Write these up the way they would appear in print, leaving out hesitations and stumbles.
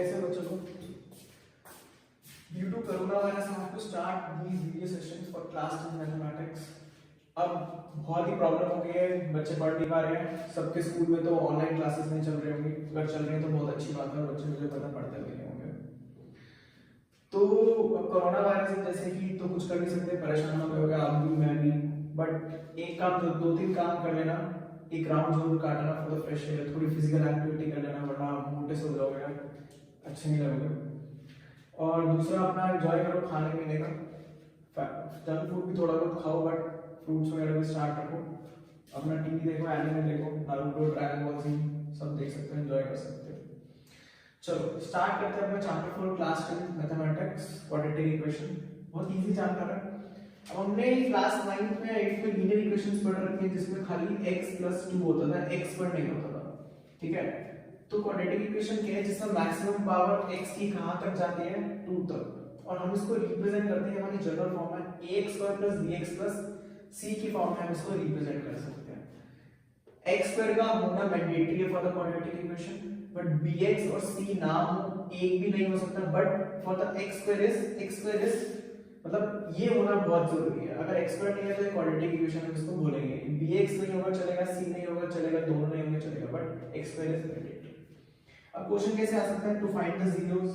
कैसे बच्चों को due to corona virus I have to start this video sessions for class 10 mathematics. अब बहुत ही प्रॉब्लम हो गई है, बच्चे पढ़ नहीं पा रहे हैं। सबके स्कूल में तो ऑनलाइन क्लासेस नहीं चल रही होंगी, अगर चल रही हैं तो बहुत अच्छी बात है, बच्चे मुझे पता पढ़ते हुए नहीं होंगे। तो कोरोना वायरस है जैसे कि तो कुछ कर नहीं सकते, परेशान हो गए होगे आप भी मैं भी। बट एक काम दो तीन काम कर लेना, एक राउंड जरूर काटना फॉर द फ्रेश एयर, थोड़ी फिजिकल एक्टिविटी कर लेना, वरना मोटे से हो जाओगे यार, अच्छे नहीं लगोगे। और दूसरा अपना एंजॉय करो खाने पीने का, जंक फूड भी थोड़ा बहुत खाओ, बट फ्रूट्स वगैरह भी स्टार्ट रखो। अपना टीवी देखो, एनिमे देखो, नारुतो, ड्रैगन बॉल जी सब देख सकते हो, एंजॉय कर सकते हो। चलो स्टार्ट करते हैं अपना chapter 4 class 10 mathematics quadratic equation. बहुत इजी चैप्टर है। अब हमने क्लास 9th में 8th में लीनियर इक्वेशंस पढ़ रखी है जिसमें खाली x + 2 होता था, x पर नहीं होता था, ठीक है। तो क्वाड्रेटिक इक्वेशन क्या है जिसमें मैक्सिमम पावर x की कहां तक जाती है, 2 तक, और हम इसको रिप्रेजेंट करते हैं हमारी जनरल फॉर्म में ax² + bx + c की फॉर्म में हम इसको रिप्रेजेंट कर सकते हैं। x² का होना मैंडेटरी है for the quadratic equation, but bx और c ना हो, एक भी नहीं हो सकता, but for the x² is मतलब ये होना बहुत जरूरी है। अगर x² नहीं है तो क्वाड्रेटिक इक्वेशन हम इसको बोलेंगे, bx नहीं होगा चलेगा, c नहीं होगा चलेगा, दोनों नहीं होंगे चलेगा, बट x² इज मैंडेटरी। अब क्वेश्चन कैसे आ सकता है, to find the zeros,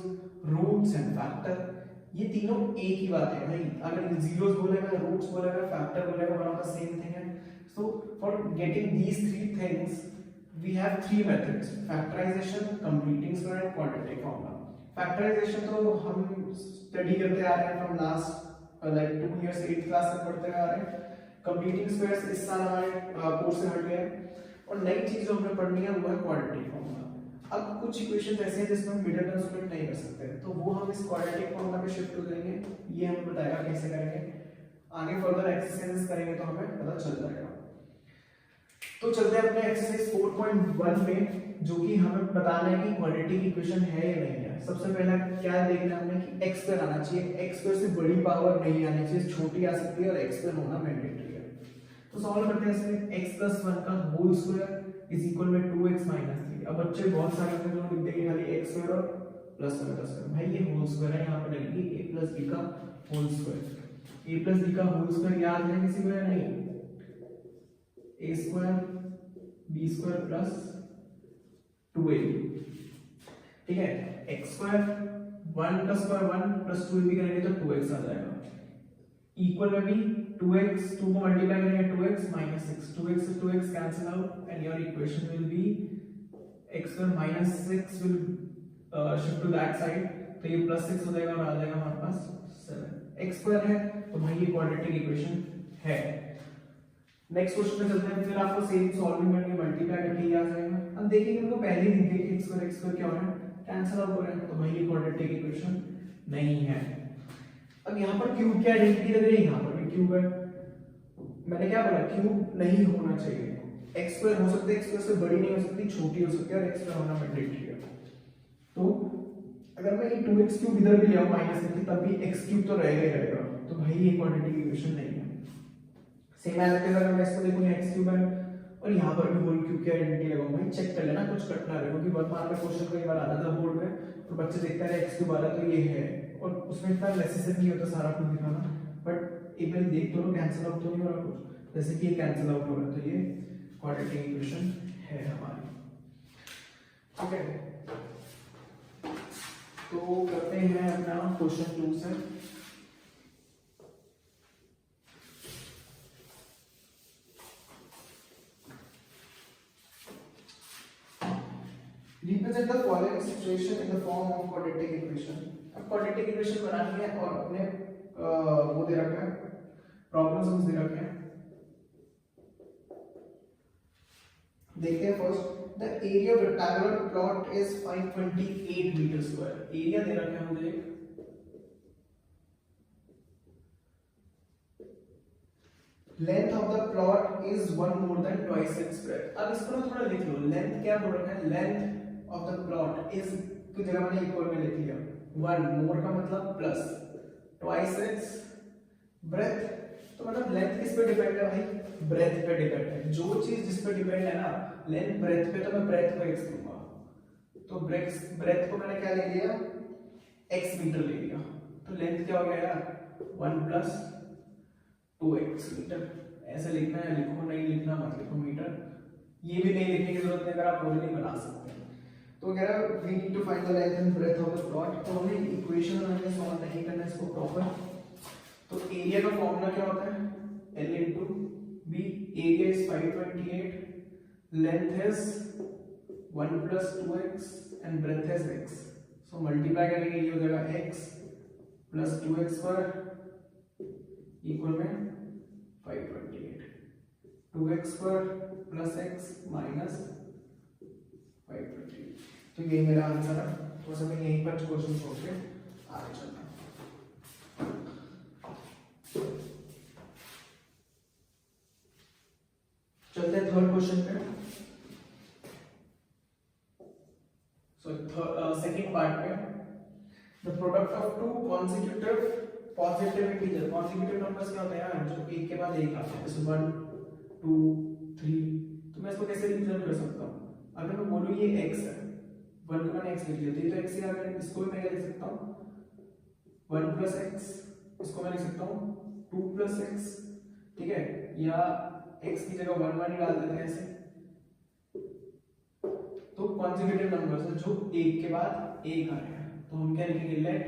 roots and factor. ये तीनों एक ही बात है भाई, अगर जीरोस बोलेगा, रूट्स बोलेगा, फैक्टर बोलेगा, one of the same thing है। So for getting these three things we have three methods, factorisation, completing square and quadratic formula. Factorisation तो हम स्टडी करते आ रहे हैं from last like 2 years, 8th class तक पढ़ते आ रहे हैं। कंप्लीटिंग स्क्वायर्स इस साल हमारे कोर्स से हट गए हैं, और नई चीज जो हमने पढ़नी है वो है क्वाड्रेटिक फॉर्मूला। अब कुछ इक्वेशन ऐसे हैं जिसमें हम मिडिल टर्म स्प्लिट नहीं कर सकते, तो वो हम इस क्वाड्रेटिक फॉर्मूला पे शिफ्ट हो जाएंगे। ये हमें बताएगा कैसे करेंगे, आगे फर्दर एक्सरसाइजेस करेंगे तो हमें पता चल जाएगा। तो चलते हैं अपने एक्सरसाइज 4.1 में, जो कि हमें बताना है कि क्वाड्रेटिक इक्वेशन है या नहीं है। सबसे पहला क्या देखना है हमने कि x² आना चाहिए, x² से बड़ी पावर नहीं आनी चाहिए, छोटी आ सकती है, और x² होना मैंडेटरी है। तो सॉल्व करते हैं इसमें, x + 1 का होल स्क्वायर इज इक्वल में 2x - 3। अब बच्चे बहुत सारे होंगे जो लिख देंगे खाली x² और +1 का स्क्वायर, भाई ये होल स्क्वायर है, यहां पर लगेगी a + b का होल स्क्वायर। a + b का होल स्क्वायर याद है किसी को या नहीं, a² b² + 2ab, ठीक है। x² 1 + स्क्वायर 1 + 2ab करेंगे तो 2x आ जाएगा, इक्वल में भी 2x, 2 को मल्टीप्लाई करेंगे 2x - 6, 2x से 2x cancel out and your equation will be x² - 6 will shift to that side, तो ये +6 हो जाएगा और आ जाएगा हमारे पास 7। x² है तो भाई ये क्वाड्रेटिक इक्वेशन है। नेक्स्ट क्वेश्चन में चलते हैं, फिर आपको सेम सॉल्विंग करके मल्टीप्लाई करके ही आ जाएगा। हम देखेंगे उनको पहले ही दिख गई कि x² क्या हो रहा है, कैंसिल आउट हो रहा है, तो भाई ये क्वाड्रेटिक इक्वेशन नहीं है। अब यहाँ पर क्यूब की आइडेंटिटी लग रही है, यहाँ पर भी क्यूब है। मैंने क्या बोला, क्यूब नहीं होना चाहिए, x² हो सकता है, x² से बड़ी नहीं हो सकती, छोटी हो सकती है, और x² होना मैंडेटरी है। तो अगर मैं ये 2x³ इधर भी ले आऊं -3 तब भी x³ तो रहेगा ही रहेगा, तो भाई ये क्वाड्रेटिक इक्वेशन नहीं है। सेम एज इट इज, अगर मैं इसको देखूं x³ है और यहाँ पर भी होल क्यूब की आइडेंटिटी लगाऊं, भाई चेक कर लेना कुछ कटना है, क्योंकि 1 मार्क का क्वेश्चन कई बार आता था बोर्ड में और बच्चे देखते हैं x³ वाला तो ये है, और उसमें इतना नेसेसरी नहीं होता सारा कुछ दिखाना, बट एक बार देख तो लो कैंसिल आउट तो नहीं हो रहा कुछ, जैसे कि ये कैंसिल आउट हो रहा है, तो ये क्वाड्रेटिक इक्वेशन है हमारी, ठीक है। तो करते हैं अपना क्वेश्चन 2 से। Represent the following situation in the form of quadratic equation। अब quadratic equation बनानी है और अपने वो दे रखा है, प्रॉब्लम्स दे रखे हैं। देखते हैं first, the area of rectangular plot is 528 metre square. Area दे रखा है मुझे, length of the plot is 1 more than twice its breadth। अब इसको ना थोड़ा लिख लो, लेंथ क्या बोल रखा है, length of the plot is की जगह मैंने इक्वल में लिख लिया, 1 more का मतलब प्लस, twice its breadth, तो मतलब लेंथ किस पे डिपेंड है भाई, ब्रेथ पे डिपेंड है। जो चीज जिस पे डिपेंड है ना, लेंथ ब्रेथ पे, तो मैं ब्रेथ को x दूंगा, तो ब्रेथ को मैंने क्या ले लिया, x मीटर ले लिया, तो लेंथ क्या हो गया यार 1 प्लस 2x मीटर। ऐसे लिखना है लिखो, नहीं लिखना मत लिखो मीटर, ये भी नहीं लिखने की जरूरत है, अगर आप बोले नहीं बना सकते। तो कह रहा है we need to find the length and breadth of the plot. तो हमें इक्वेशन हमें सॉल्व नहीं करना इसको प्रॉपर। तो एरिया का फॉर्मूला क्या होता है, L into B, area is 528, length is 1 plus 2x and breadth is x, so multiply करेंगे ये हो जाएगा x plus 2x square equal में 528, 2x square plus x minus 528। तो ये मेरा आंसर है। तो सब यहीं पर क्वेश्चन छोड़ के आगे चलते हैं। चलते हैं थर्ड क्वेश्चन पे। सेकेंड पार्ट पे, the product of to consecutive positive integer. Consecutive numbers क्या होते हैं यार, जो एक के बाद एक आते हैं, जैसे 1 2 3। तो मैं इसको कैसे रिप्रेजेंट कर सकता हूँ, अगर मैं बोलूँ ये x है, 1 को मैंने x लिख लिया, तो ये तो x ही आ गया। इसको भी मैं क्या लिख सकता हूँ 1 प्लस x, इसको मैं लिख सकता हूँ 2 प्लस x, ठीक है, या x की जगह 1 1 ही डाल देते हैं ऐसे। तो कॉन्जिक्यूटिव नंबर्स है जो एक के बाद एक आ रहे हैं, तो हम क्या लिखेंगे, let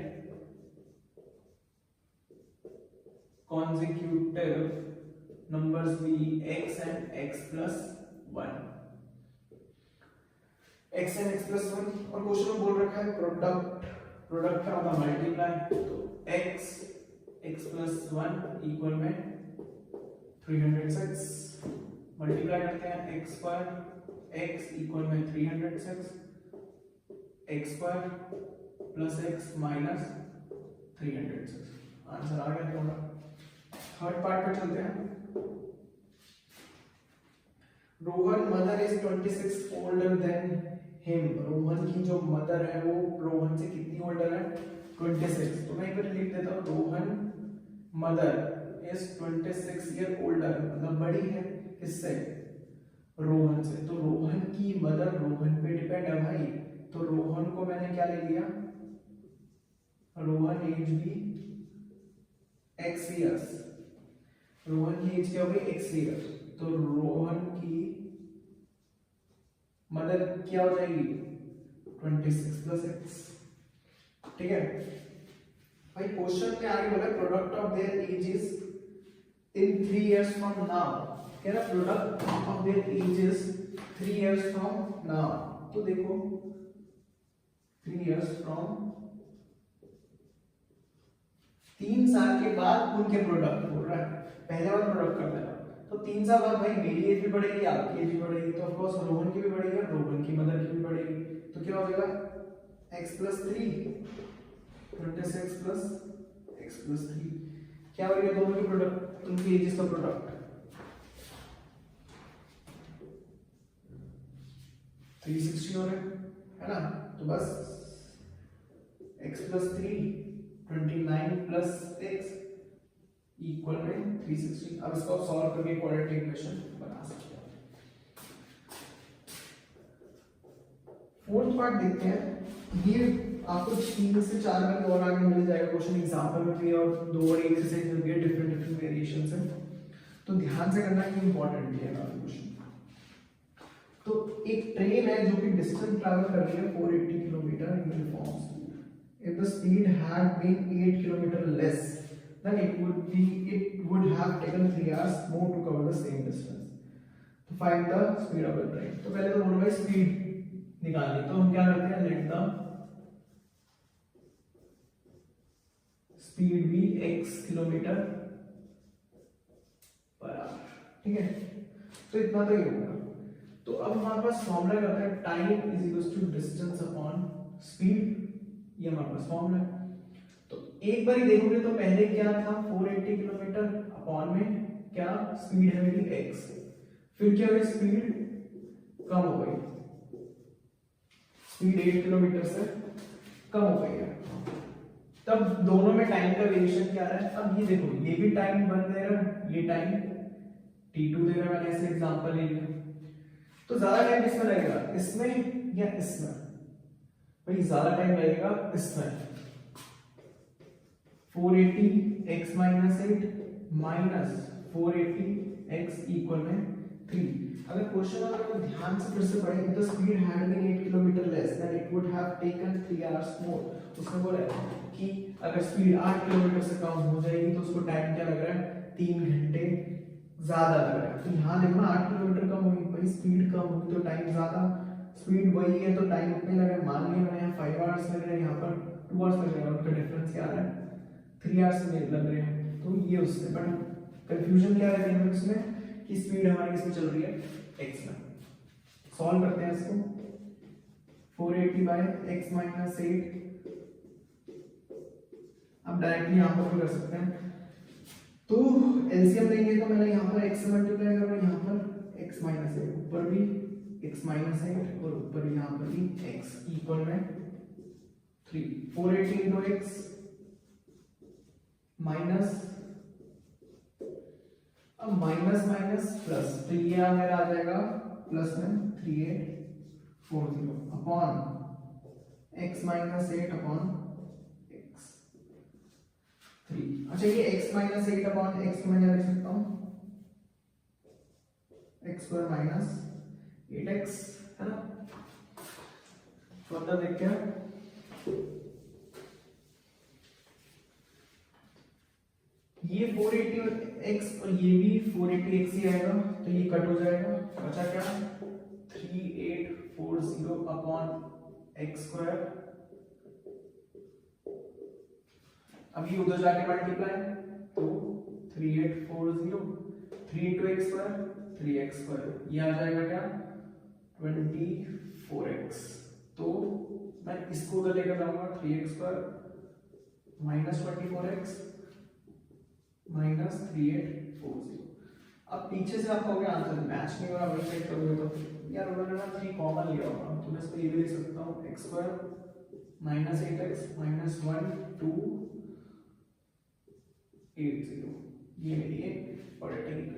consecutive numbers be x and x plus 1, x and x plus 1। और क्वेश्चन में बोल रखा है प्रोडक्ट, प्रोडक्ट क्या होगा मल्टीप्लाई, तो x प्लस 1 इक्वल में 306, मल्टीप्लाई करते हैं x स्क्वायर, x इक्वल में 306, x square plus x minus 306। Answer आ गया तुम्हारा। थर्ड पार्ट पे चलते हैं। Rohan mother is 26 older than him. Rohan की जो मदर है वो रोहन से कितनी ओल्डर है, 26। तो मैं एक बार लिख देता हूँ, Rohan mother is 26 year older, मतलब बड़ी है किससे, रोहन से। तो रोहन की मदर रोहन पे डिपेंड है भाई, तो रोहन को मैंने क्या ले लिया, रोहन एज भी x ईयर्स, रोहन की एज क्या हो गई x ईयर, तो रोहन की मदर क्या हो जाएगी 26 प्लस x, ठीक है भाई। क्वेश्चन में आगे बोला product of their edges in 3 years from now, कह रहा product of their edges 3 years from now. तो देखो 3 इयर्स फ्रॉम, 3 साल के बाद उनके प्रोडक्ट बोल रहा है, पहले बार प्रोडक्ट कर देना। तो 3 साल बाद भाई मेरी एज भी बढ़ेगी, आपकी एज भी बढ़ेगी, तो ऑफ कोर्स रोहन की भी बढ़ेगी, रोहन की मदर की भी बढ़ेगी। तो क्या हो जाएगा x plus 3, 26 plus x plus 3, क्या हो गया दोनों के प्रोडक्ट, उनकी एजेस का प्रोडक्ट 360 हो रहा है ना। तो बस x plus 3 29 plus x equal में 360। अब इसको सॉल्व करके क्वाड्रेटिक इक्वेशन बना सकते हैं। फोर्थ पार्ट देखते हैं। ये आपको 3 से 4 मिनट और आगे मिल जाएगा क्वेश्चन एग्जाम्पल में भी, और 2 और एक्सरसाइज में भी डिफरेंट वेरिएशंस हैं, तो ध्यान से करना कि इंपॉर्टेंट है ना क्वेश्चन। तो एक ट्रेन है जो कि डिस्टेंस ट्रैवल कर रही है 480 kilometre in uniform speed. If the speed had been 8 kilometre less then it would have taken 3 hours more to cover the same distance. तो find the speed of the train। तो पहले तो बोलो भाई speed निकालनी, तो हम क्या करते हैं, let the speed be x kilometre per hour, ठीक है। तो इतना तो ही होगा। तो अब हमारे पास फॉर्मूला करते हैं, time is equal to distance upon speed, ये हमारे पास फॉर्मूला है। तो एक बार ही देखोगे तो पहले क्या था 480 किलोमीटर अपॉन में क्या स्पीड है मेरी x, फिर क्या हुई स्पीड कम हो गई, स्पीड 8 किलोमीटर से कम हो गई है। तब दोनों में टाइम का वेरिएशन क्या आ रहा है, अब ये देखो ये भी टाइम 1 दे रहा है, ये टाइम t2 दे रहा है, मैंने ऐसे एग्जांपल ले लिया। तो ज्यादा टाइम किसमें लगेगा, इसमें या इसमें, भाई ज्यादा टाइम लगेगा इसमें 480x minus 8 minus 480x equal में 3। अगर क्वेश्चन अगर ध्यान से फिर से पढ़ेंगे तो speed had been 8 kilometre less then it would have taken 3 hours more. उसमें बोला कि अगर स्पीड 8 किलोमीटर से कम हो जाएगी तो उसको टाइम क्या लग रहा है, 3 घंटे ज्यादा लग रहा है। तो यहाँ देखना 8 किलोमीटर कम होगी, भाई स्पीड कम होगी तो टाइम ज्यादा, स्पीड वही है तो टाइम उतने लग रहा है। मान लिया मैंने यहाँ 5 आवर्स लग रहे हैं, यहाँ पर 2 आवर्स लग रहे हैं, उनका डिफरेंस क्या आ रहा है, 3 आवर्स लग रहे हैं। तो ये उससे बट कंफ्यूजन क्या है इसमें कि स्पीड हमारी किसमें चल रही है, x में। सॉल्व करते हैं इसको, 480 बाय x माइनस 8। अब डायरेक्टली यहाँ पर भी कर सकते हैं, तो एलसीएम लेंगे तो मैंने यहाँ पर x से मल्टीप्लाई करूँगा, यहाँ पर x माइनस 8, ऊपर भी x माइनस 8 और ऊपर भी यहाँ पर भी x इक्वल में 3। 480 इंटू x माइनस, अब माइनस माइनस प्लस, तो ये मेरा आ जाएगा प्लस में 3840 upon x minus 8 upon x 3। अच्छा ये x माइनस 8 अपॉन x को मैं क्या लिख सकता हूँ, x स्क्वायर माइनस 8x, है ना। फर्दर देखते हैं, ये 480x और ये भी 480x ही आएगा, तो ये कट हो जाएगा, बचा क्या 3840 अपॉन x स्क्वायर। अब ये उधर जाके मल्टीप्लाई, तो 3840 3 into x square 3x square, ये आ जाएगा क्या 24x। तो मैं इसको उधर लेकर जाऊंगा, 3x square minus 24x minus 3840। अब पीछे से आप कहोगे आंसर मैच नहीं हो रहा, वही चेक करोगे तो यार उन्होंने ना 3 कॉमन लिया होगा, तो मैं इसको ये भी लिख सकता हूँ x square minus 8x minus 1 2 8 0। ये मेरी एक क्वाड्रेटिक